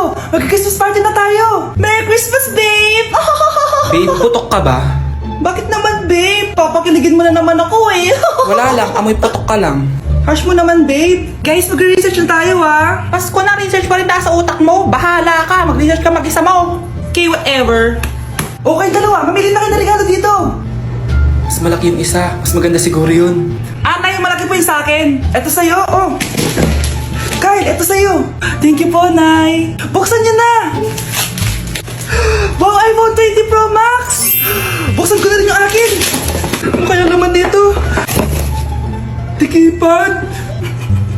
tayo! Mag-Christmas party na tayo! Merry Christmas, babe! Babe, putok ka ba? Bakit naman, babe? Papakiligin mo na naman ako eh! Wala lang, amoy putok ka lang. Harsh mo naman, babe! Guys, mag-research na tayo ah! Pasko na, research pa rin nasa utak mo. Bahala ka, mag-research ka mag-isa mo. Okay, whatever! Okay, dalawa, mamili na kayo ng regalo dito! Mas malaki yung isa, mas maganda siguro yun. Nay, malaki po yung sa akin! Ito sa'yo, oh! Kyle, ito sa'yo! Thank you po, Nay! Buksan niyo na! Wow, iPhone 20 Pro Max! Buksan ko na rin yung akin! Ano kaya naman dito? Tikipad!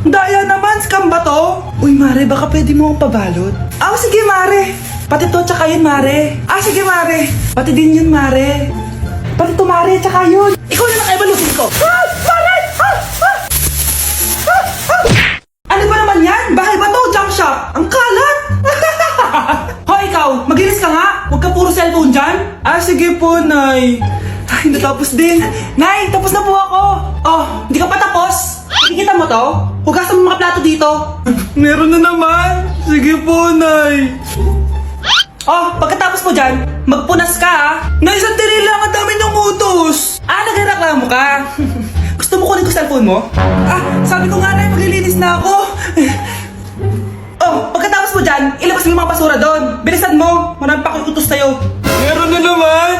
Daya naman, scam ba to? Uy, Mare, baka pwede mo akong pabalot? Sige, Mare! Pati to, tsaka yun, Mare. Sige, Mare. Pati din yun, Mare. Pati to, Mare, tsaka yun. Ikaw na lang ay balutin ko. Mare! Ano ba naman yan? Bahay ba to? Junk shop? Ang kalat! Hoy, ikaw! Maginis ka nga! Huwag ka puro cellphone dyan! Sige po, Nay. Ay, natapos din. Nay, tapos na po ako. Hindi ka pa tapos? Nakikita mo to? Hugasan mo mga plato dito. Meron na naman. Sige po, Nay. Pagkatapos mo dyan, magpunas ka Nay, sandali lang, ang dami niyong utos. Nagreklamo ka. Gusto mo kunin ko cellphone mo? Sabi ko nga, Nay, maglilinis na ako. Pagkatapos mo dyan, ilabas mo yung mga basura doon. Bilisan mo, marami pa akong utos sa'yo. Meron na naman.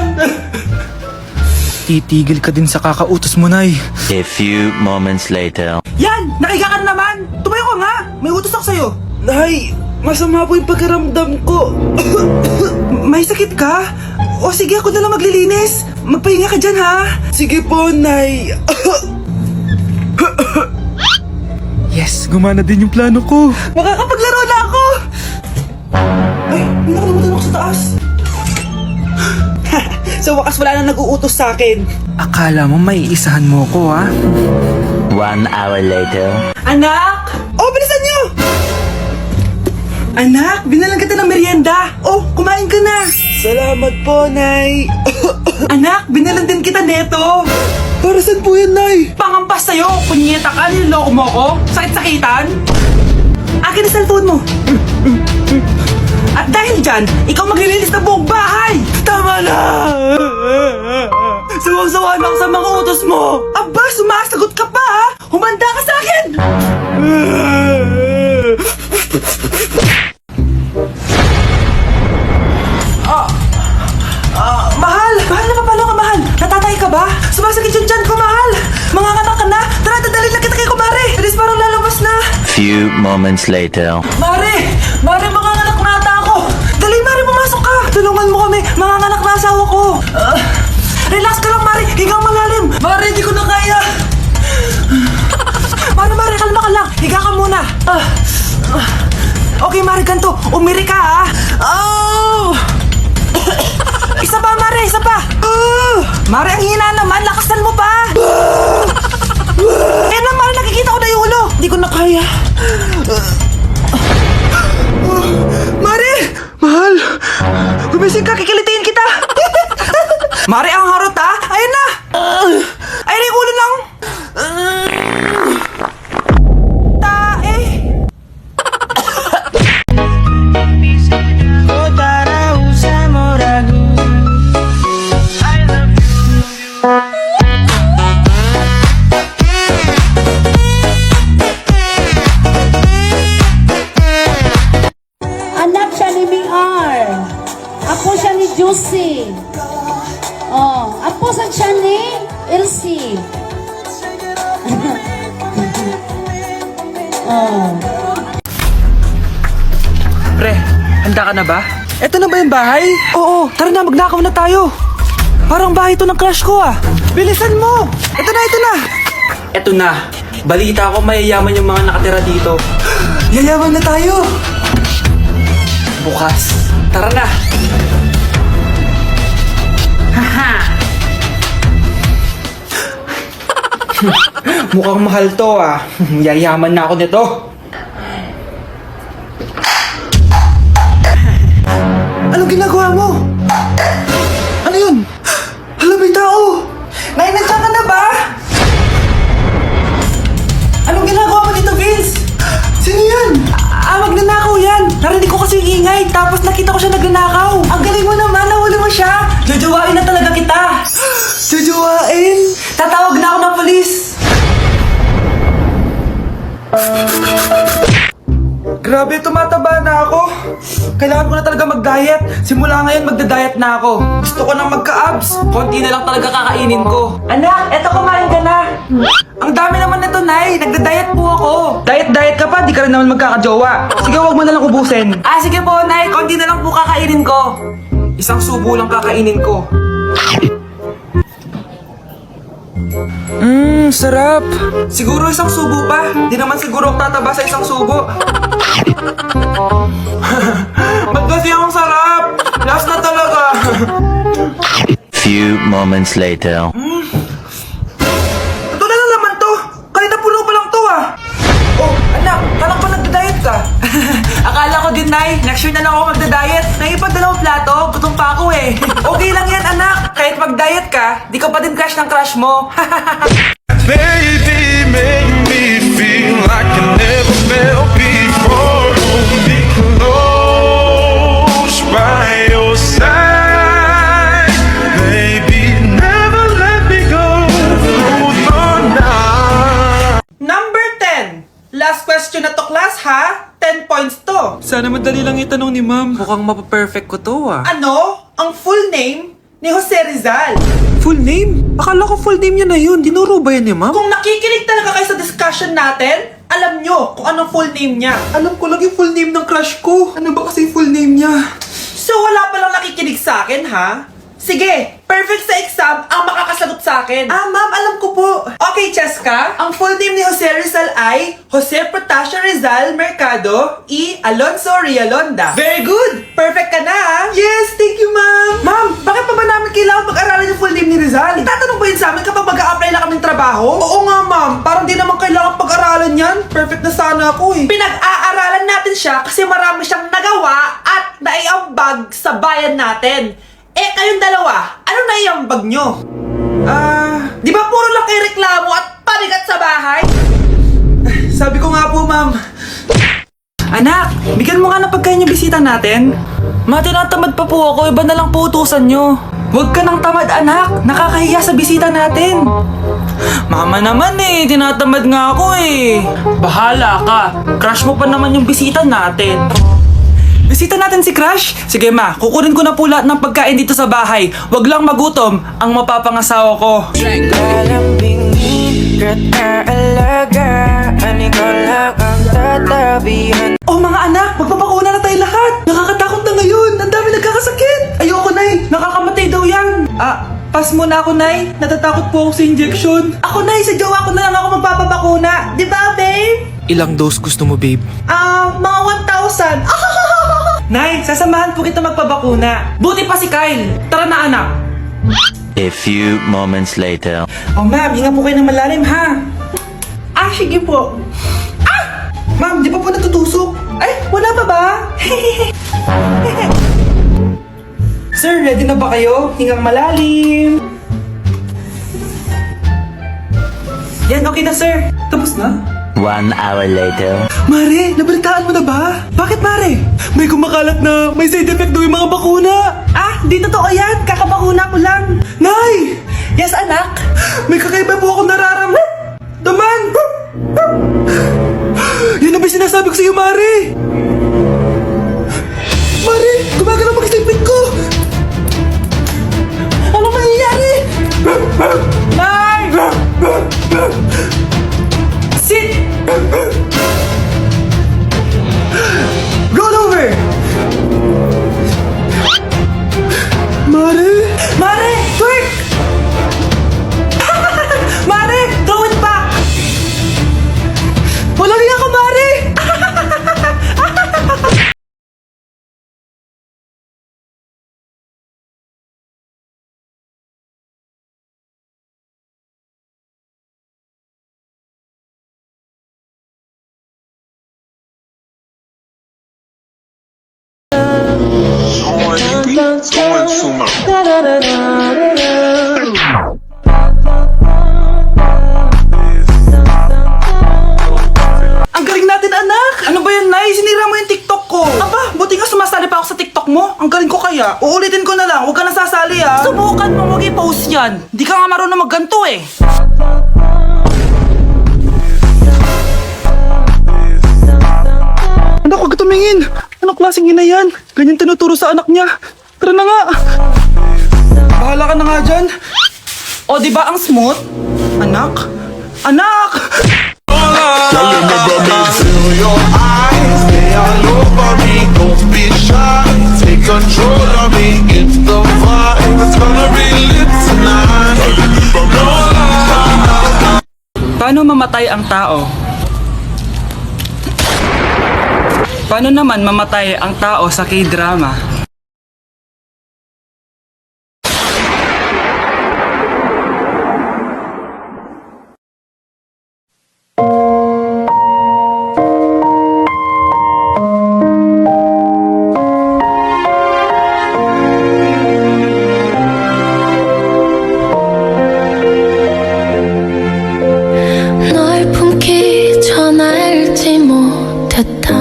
Titigil ka din sa kakautos mo, Nay. A few moments later. Yan! Nakiga ka na naman! Tumayo ka nga! May utos ako sa'yo! Nay! Masama po yung pagkaramdam ko. May sakit ka? Sige, ako na lang maglilinis. Magpahinga ka dyan, ha? Sige po, Nay. Yes, gumana din yung plano ko. Makakapaglaro na ako! Ay, may nakalimutan ako sa taas. Sa wakas wala na nag-uutos sa akin. Akala mo may isahan mo ko, ha? 1 hour later. Anak! Bilisan niyo! Anak, binalang kita ng merienda. Kumain ka na. Salamat po, Nay. Anak, binalan din kita neto. Para saan po yan, Nay? Pangampas sa'yo. Punyeta ka, niloloko mo ko. Sakit-sakitan. Akin ang cellphone mo. At dahil dyan, ikaw maglilinis ng buong bahay. Tama na. Sawang-sawa na ako sa mga utos mo. Sumasagot ka pa, ha? Humanda ka sa akin. Mahal! Mahal na papalo ka, mahal! Natatay ka ba? Sumasakit yung tiyan ko, mahal! Mga anak ka na! Tara, dadalhin na kita kay kumare! Alis parang lalabas na! Few moments later. Mare! Mare, mga anak na ata ako! Dali, Mare, pumasok ka! Tulungan mo kami! Mga anak na asawa ko! Relax ka lang, Mare! Higang malalim! Mare, hindi ko na kaya! Mare, kalma ka lang! Higa ka muna! Okay, Mare, ganito! Umiri ka, ha? Isa pa, Mare! Isa pa! Mare, ang hina naman! Lakasan mo pa! Ayan na, Mare! Nakikita ko na yung ulo! Hindi ko na kaya! Mare! Mahal! Gumising ka! Kikilitiin kita! Mare, ang harot, ha? Ayun na! Ayun na yung ulo lang! Anak siya ni Miar. Apo siya ni Juicy. Apo siya ni Elsie. Pre, handa ka na ba? Eto na ba yung bahay? Oo, tara na, magnakaw na tayo. Parang bahay to ng crush ko ah. Bilisan mo! Ito na, ito na! Eto na, balita ko mayayaman yung mga nakatira dito. Yayaman na tayo! Bukas, tara na! Mukhang mahal to ah. Yayaman na ako nito. Anong ginagawa mo? Ano yun? Hala, may tao! Nay, nandiyan ka na ba? Anong ginagawa mo dito, Vince? Sino yan? Magnanakaw yan! Narinig ko kasi kasi yung ingay, tapos nakita ko siya nagnanakaw. Ang galing mo naman, nahuli mo siya. Jojowain na talaga kita. Jojowain? Tatawag na ako ng polis. Grabe, tumataba na ako. Kailangan ko na talaga mag-diet. Simula ngayon, magda-diet na ako. Gusto ko nang magka-abs. Konti na lang talaga kakainin ko. Anak, eto kumain ka na. Ang dami naman nito, Nay. Nagda-diet po ako. Diet ka pa, di ka rin naman magkakajowa. Sige, wag mo na lang ubusin. Ah, sige po, Nay. Konti na lang po kakainin ko. Isang subo lang kakainin ko. Sarap. Siguro isang subo pa. Di naman siguro ako tataba sa isang subo. Ba't kasi ang sarap? Last na talaga. Few moments later. Ito na lang naman to. Kanina puno pa lang to ah. Oh, anak, kala ko nagda-diet ka. Akala ko din, Nay. Next year na lang ako magda-diet. Naipag 2 plato, gutom pa ako eh. Okay lang yan, anak. Kahit mag-diet ka, di ka pa din crush ng crush mo. Baby, make me feel like I never felt before. Hold me close by your side. Baby, never let me go through the night. Number 10. Last question na to, class, ha? 10 points to. Sana madali lang itanong ni ma'am. Mukhang mapaperfect ko to, ah. Ano? Ang full name ni Jose Rizal. Full name? Akala ko full name niya na yun. Dinuro ba yan ni ma'am? Kung nakikinig talaga kayo sa discussion natin, alam nyo kung anong full name niya. Alam ko lang yung full name ng crush ko. Ano ba kasi yung full name niya? So wala palang nakikinig sa akin, ha? Sige, perfect sa exam ang makakasagot sa akin. Ah, ma'am, alam ko po. Okay, Cheska, ang full name ni Jose Rizal ay Jose Protasio Rizal Mercado y Alonso Rialonda. Very good! Perfect ka na, ha? Yes, thank you, ma'am. Ma'am, bakit pa ba namin kailangan pag-aralan yung full name ni Rizal? Itatanong ba yun sa amin kapag mag-a-apply na kaming trabaho? Oo nga, ma'am. Parang di naman kailangan pag-aralan yan. Perfect na sana ako, eh. Pinag-aaralan natin siya kasi marami siyang nagawa at naiambag sa bayan natin. Eh, kayong dalawa, ano na iambag nyo? Di ba puro lang kayo reklamo at panigat sa bahay? Sabi ko nga po, ma'am. Anak, bigyan mo nga ng pagkain yung bisita natin. Ma, tinatamad pa po ako, iba na lang po utusan nyo. Huwag ka nang tamad, anak. Nakakahiya sa bisita natin. Mama naman eh, tinatamad nga ako eh. Bahala ka. Crush mo pa naman yung bisita natin. Bisita natin si Crush? Sige ma, kukunin ko na po lahat ng pagkain dito sa bahay. Huwag lang magutom ang mapapangasawa ko. Oh mga anak, magpapakuna na tayo lahat. Nakakatakot na ngayon. Ang dami nagkakasakit. Ayoko, Nay. Nakakamatay daw yan. Pass muna ako, Nay. Natatakot po ako sa injection. Ako, Nay. Sa jowa ko na lang ako magpapabakuna. Di ba, babe? Ilang dose gusto mo, babe? Mga 1,000. Nay, sasamahan po kita magpabakuna. Buti pa si Kyle. Tara na, anak. A few moments later. Oh, ma'am, hinga po kayo ng malalim, ha? Sige po. Ma'am, di pa po natutusok? Ay, wala pa ba? Sir, ready na ba kayo? Hingang malalim. Yan, okay na, sir. Tapos na? 1 hour later. Mare, nabalitaan mo na ba? Bakit, Mare? May kumakalat na may side effect daw yung mga bakuna. Di totoo yan. Kakabakuna ko lang. Nay! Yes, anak? May kakaiba po akong nararamdaman. Yan ang ba sinasabi ko sa'yo, Mare? Mare, gumagalaw mag-isipin ko. Ano mangyayari? Nay! Sit! Roll over! Mare! Mare! Twerk! Mare! Throw it back! Walang hiya ka, Mare! Ang galing natin, anak! Ano ba yan, Nay? Sinira mo yung TikTok ko! Aba, buti nga mo? Ang galing ko kaya. Uulitin ko na lang, huwag ka nasasali ah. Subukan mo mag-i-post yan. Di ka nga marunong magganto eh. Anak, huwag ka tumingin. Anong klaseng ina yan? Ganyan tinuturo sa anak niya. Tara na nga. Bahala ka na nga dyan. O di ba ang smooth? Anak? Anak! Girl, you never me feel your eyes. They all over me. Don't be shy. Take control of me. It's the vibe. It's gonna be lit tonight. No lie. Paano mamatay ang tao? Paano naman mamatay ang tao sa K-drama? 널 품기 전 알지 못했다.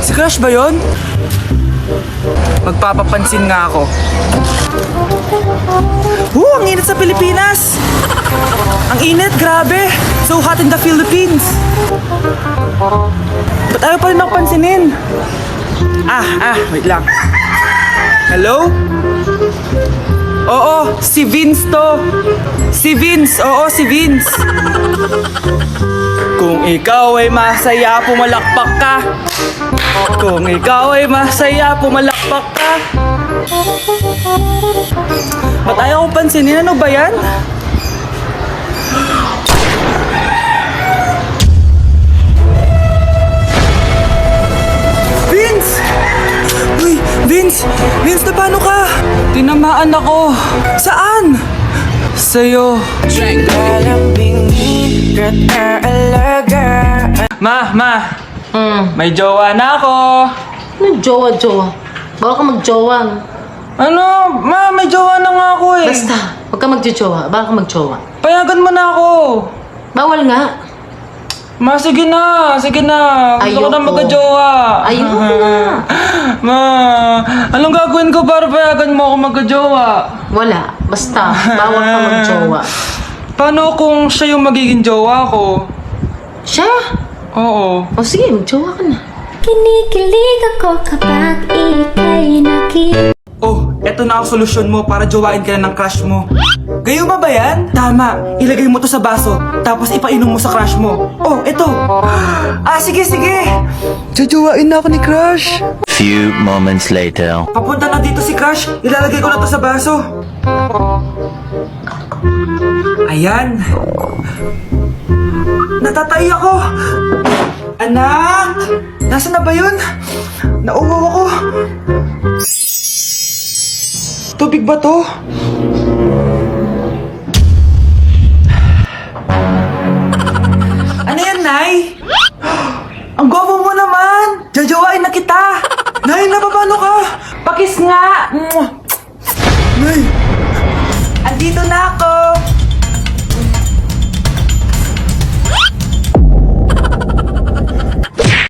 Si Crush ba yun? Magpapapansin nga ako. Ang init sa Pilipinas! Ang init, grabe! So hot in the Philippines! Ba't ayaw pa rin ako pansinin? Wait lang. Hello? Oo, si Vince to. Si Vince, oo, si Vince. Kung ikaw ay masaya, pumalakpak ka. Kung ikaw ay masaya, pumalakpak ka. Ba't ayaw kong pansinin? Ano ba yan? Vince! Uy, Vince! Vince, na paano ka? Tinamaan ako. Saan? Sa'yo. Ma! May jowa na ako. Anong jowa-jowa? Bawal ka magjowa. Ano? Ma, may jowa na nga ako eh. Basta, huwag ka magjowa. Bawal ka magjowa. Payagan mo na ako. Bawal nga. Ma, sige na. Sige na. Gusto ko na Ayoko. magka-jowa. Ayoko na. Ma, anong gagawin ko para payagan mo ako magka-jowa? Wala. Basta, bawal ka magjowa. Paano kung siya yung magiging jowa ko? Siya? Oo. O sige, magjowa ka na. Kinikilig ako kapag ika'y nakita. Oh, eto na ang solusyon mo para jowain ka na ng crush mo. Gayo ba yan? Tama. Ilagay mo to sa baso, tapos ipainom mo sa crush mo. Oh, eto. Sige. Jajowain na ako ni Crush. Few moments later. Papunta na dito si crush. Ilalagay ko na to sa baso. Ayan. Natatay ako. Anak! Nasaan na ba yun? Nauwaw ako. Tubig ba to? Ano yan, Nay? Ang gwapo mo naman! Jajawain na kita! Nay, napapano ka? Pakis nga! Nay! Andito na ako!